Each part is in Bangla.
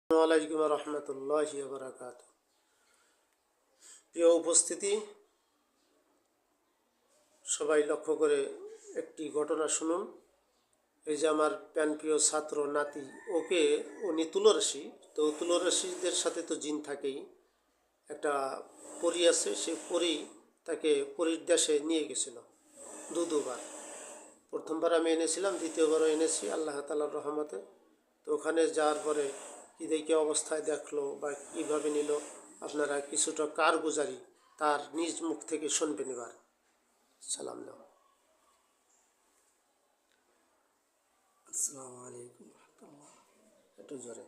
আসসালামু আলাইকুম রহমতুল্লাহি ওয়া বারাকাতুহু। প্রিয় উপস্থিতি, সবাই লক্ষ্য করে একটি ঘটনা শুনুন। এই যে আমার প্রাণপ্রিয় ছাত্র নাতি, উনি তুলারাশি, তো তুলারাশিদের সাথে তো জিন থাকেই। একটা পরী আছে, সেই পরী তাকে পরীর দেশে নিয়ে গেছিল দুবার। প্রথমবার আমি এনেছিলাম, দ্বিতীয়বারও এনেছি আল্লাহ তাআলার রহমতে। তো ওখানে যাওয়ার পরে কী দেখে অবস্থায় দেখলো বা কীভাবে নিল, আপনারা কিছুটা কারগুজারি তার নিজ মুখ থেকে শুনবেন। এবার সালাম দাও। আসসালামু আলাইকুম রহমতুল্লাহ। একটু জোরে।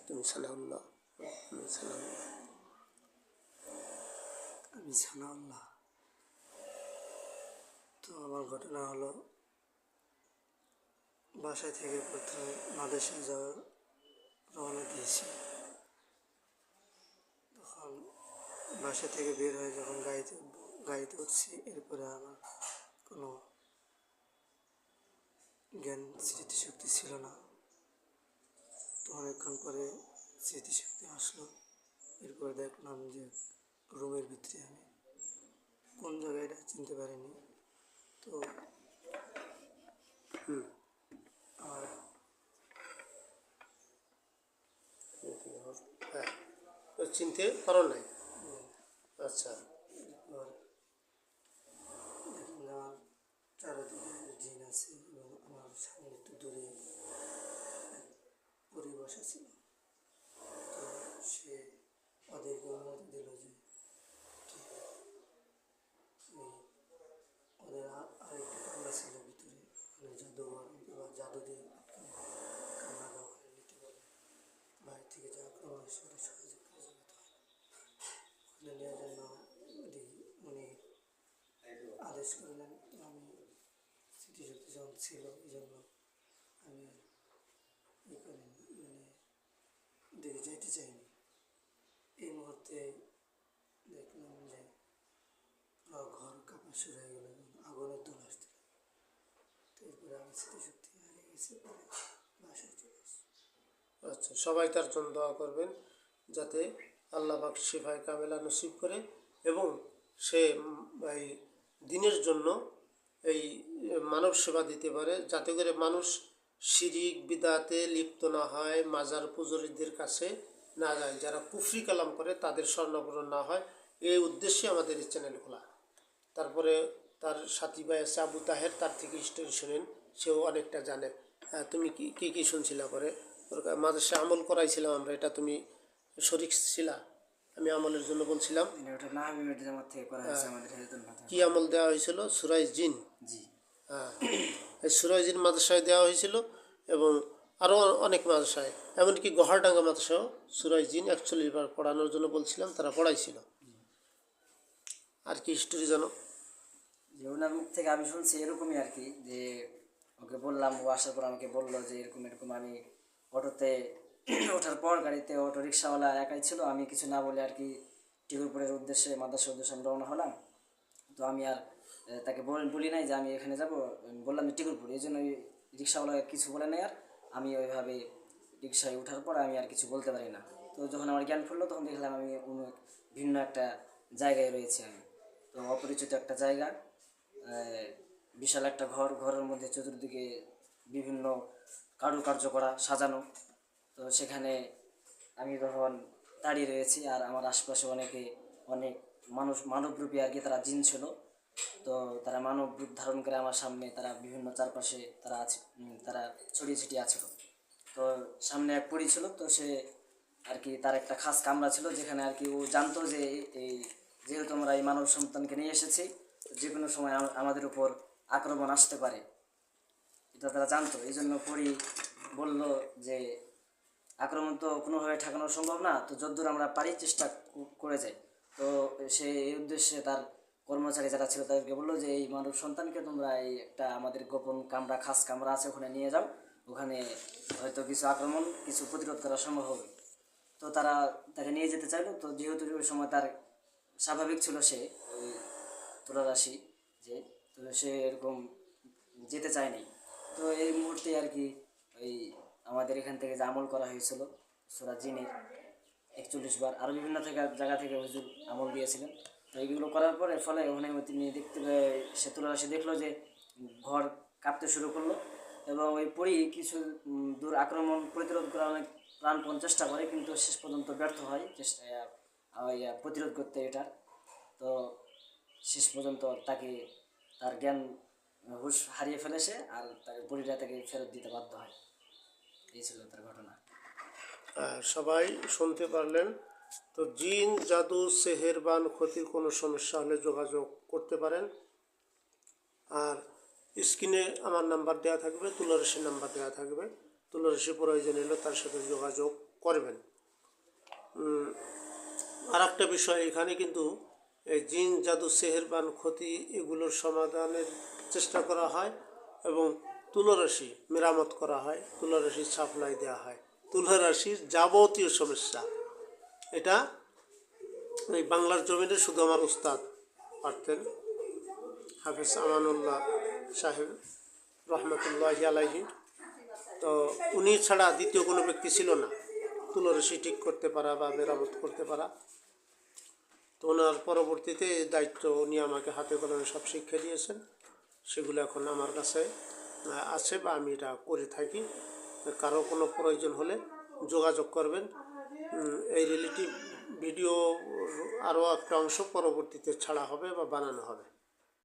তুমি সালাউল্লাহ, আমি সালাউল্লাহ। আমি সানাউল্লাহ। তো আমার ঘটনা হলো, বাসায় থেকে প্রথমে মাদ্রাসায় যাওয়ার রওনা দিয়েছি। তখন বাসা থেকে বের হয়ে যখন গাড়িতে উঠছি, এরপরে আমার কোনো জ্ঞান স্মৃতিশক্তি ছিল না। তো অনেকক্ষণ পরে স্মৃতিশক্তি আসলো। এরপরে দেখলাম যে রুমের ভিতরে আমি কোন জায়গায় এটা চিনতে পারিনি। তো আর হ্যাঁ, চিনতে পারো নাই? আচ্ছা। এরপর দেখলাম চারিদিকে জিন আছে এবং আমার সামনে একটু দূরে পরিবেশ ছিল। তো সে ওদেরকে অনুমতি দিল যে ওদের আরেকটি কামরা ছিল ভিতরে, মানে জাদুঘর বা জাদু দিয়ে কামরা ব্যবহারে নিতে বলে। বাইরে থেকে যে আক্রমণ আসে ওটা সহজে কাজে যেতে হয়, ওখানে নেওয়ার জন্য উনি আদেশ করলেন। তো আমি স্মৃতিশক্তি যখন ছিল, এই জন্য আমি মানে দেখে যেতে চাইনি। এই মুহূর্তে দেখলাম যে পুরো ঘর কাঁপা শুরু হয়ে গেল এবং আগুনের দোল আসতে লাগলো। তো এরপরে আমি স্মৃতিশক্তি হারিয়ে গেছি, পরে বাসায় চলে এসেছি। আচ্ছা, সবাই তার জন্য দোয়া করবেন যাতে আল্লাহ পাক শিফায়ে কামেলা নসিব করে এবং সে এই দিনের জন্য এই মানব সেবা দিতে পারে, যাতে করে মানুষ শিরিক বিদাতে লিপ্ত না হয়, মাজার পুজোরীদের কাছে না যায়, যারা কুফরি কালাম করে তাদের স্বর্ণপূরণ না হয়। এই উদ্দেশ্যে আমাদের এই চ্যানেল খোলা। তারপরে তার সাথী ভাই আছে আবু তাহের, তার থেকে স্টোরি শোনেন, সেও অনেকটা জানে। হ্যাঁ, তুমি কি কি শুনছিলা? পরে ওর মাদ্রাসায় আমল করাইছিলাম আমরা, এটা তুমি শরিক ছিলা? আমি আমলের জন্য বলছিলাম। ওটা না, আমি জামাত থেকে করা হয়েছে আমাদের হেলতুল মাথা। কি আমল দেওয়া হয়েছিল? সুরাই জিন। জি। হ্যাঁ, এই সুরাই জিন মাদ্রাসায় দেওয়া হয়েছিল এবং আরও অনেক মাদ্রাসায়, এমনকি গহারডাঙ্গা মাদ্রাসাও সুরাই জিন 41 বার পড়ানোর জন্য বলছিলাম, তারা পড়াইছিল। আর কি হিস্টোরি জানো? যে ওনার মুখ থেকে আমি শুনছি এরকমই আর কি, যে ওকে বললাম, ও আসার পর আমাকে বললো যে এরকম এরকম। আমি অটোতে ওঠার পর গাড়িতে অটো রিক্সাওয়ালা একাই ছিল, আমি কিছু না বলে আর কি টিকুরপুরের উদ্দেশ্যে, মাদ্রাসার উদ্দেশ্যে আমি রওনা হলাম। তো আমি আর তাকে বলি নাই যে আমি এখানে যাব, বললাম যে টিকুরপুর। এই জন্য রিক্সাওয়ালা কিছু বলে নেই। আর আমি ওইভাবে রিক্সায় ওঠার পর আমি আর কিছু বলতে পারি না। তো যখন আমার জ্ঞান ফুরলো, তখন দেখলাম আমি অন্য ভিন্ন একটা জায়গায় রয়েছি। আমি তো অপরিচিত একটা জায়গা, বিশাল একটা ঘরের মধ্যে চতুর্দিকে বিভিন্ন কারুকার্য করা, সাজানো। তো সেখানে আমি তখন দাঁড়িয়ে রয়েছি, আর আমার আশপাশে অনেক মানবরূপী আর কি, তারা জিন ছিল। তো তারা মানব রূপ ধারণ করে আমার সামনে, তারা বিভিন্ন চারপাশে তারা আছে, তারা ছড়িয়ে ছিটিয়ে আছিল। তো সামনে এক পরী ছিল, তো সে আর কি, তার একটা খাস কামরা ছিল যেখানে আর কি ও জানতো যে এই যেহেতু আমরা এই মানব সন্তানকে নিয়ে এসেছি, যে কোনো সময় আমাদের উপর আক্রমণ আসতে পারে, এটা তারা জানতো। এই জন্য পরী বলল যে আক্রমণ তো কোনোভাবে ঠেকানো সম্ভব না, তো যতদূর আমরা পারি চেষ্টা করে যাই। তো সে এই উদ্দেশ্যে তার কর্মচারী যারা ছিল তাদেরকে বললো যে এই মানব সন্তানকে তোমরা এই একটা আমাদের গোপন কামরা, খাস কামরা আছে, ওখানে নিয়ে যাও। ওখানে হয়তো কিছু আক্রমণ, কিছু প্রতিরোধ করা সম্ভব হবে। তো তারা তাকে নিয়ে যেতে চাইলো। তো যেহেতু ওই সময় তার স্বাভাবিক ছিল, সে ওই তুলারাশি যে, তো সে এরকম যেতে চায়নি। তো এই মুহূর্তে আর কি ওই আমাদের এখান থেকে যে আমল করা হয়েছিল সূরা জিনের 41 বার, আরও বিভিন্ন জায়গা থেকে হুজুর আমল দিয়েছিলেন। তো এইগুলো করার পরে ফলে ওখানে তিনি সে তুলারাশি দেখলো যে ঘর কাঁপতে শুরু করলো, এবং ওই পরেই কিছু দূর আক্রমণ প্রতিরোধ করার অনেক প্রাণপণ চেষ্টা করে, কিন্তু শেষ পর্যন্ত ব্যর্থ হয় প্রতিরোধ করতে এটা। তো শেষ পর্যন্ত তাকে তার জ্ঞান হুঁশ হারিয়ে ফেলে সে, আর তার বডিটা তাকে ফেরত দিতে বাধ্য হয়। এই ছিল তার ঘটনা। সবাই শুনতে পারলেন। তো জিন, জাদু, সেহেরবান, ক্ষতির কোনো সমস্যা হলে যোগাযোগ করতে পারেন। আর স্ক্রিনে আমার নাম্বার দেওয়া থাকবে, তুলারাশির নাম্বার দেওয়া থাকবে। তুলারাশি প্রয়োজন হলে তার সাথে যোগাযোগ করবেন। আর একটা বিষয়, এখানে কিন্তু এই জিন, জাদু, সেহেরবান, ক্ষতি এগুলোর সমাধানের চেষ্টা করা হয় এবং তুলারাশি মেরামত করা হয়, তুলারাশির সাপ্লাই দেওয়া হয়। তুলারাশির যাবতীয় সমস্যা এটা এই বাংলার জমিনে শুধু আমার উস্তাদ পারতেন, হাফেজ আমানুল্লাহ সাহেব রহমতুল্লাহ আলাইহি। তো উনি ছাড়া দ্বিতীয় কোনো ব্যক্তি ছিল না তুলারাশি ঠিক করতে পারা বা মেরামত করতে পারা। তো ওনার পরবর্তীতে এই দায়িত্ব উনি আমাকে হাতে কলমে সব শিক্ষা দিয়েছেন, সেগুলো এখন আমার কাছে আছে বা আমি এটা করে থাকি। কারো কোনো প্রয়োজন হলে যোগাযোগ করবেন। এই রিলেটিভ ভিডিও আরও একটা অংশ পরবর্তীতে ছাড়া হবে বা বানানো হবে।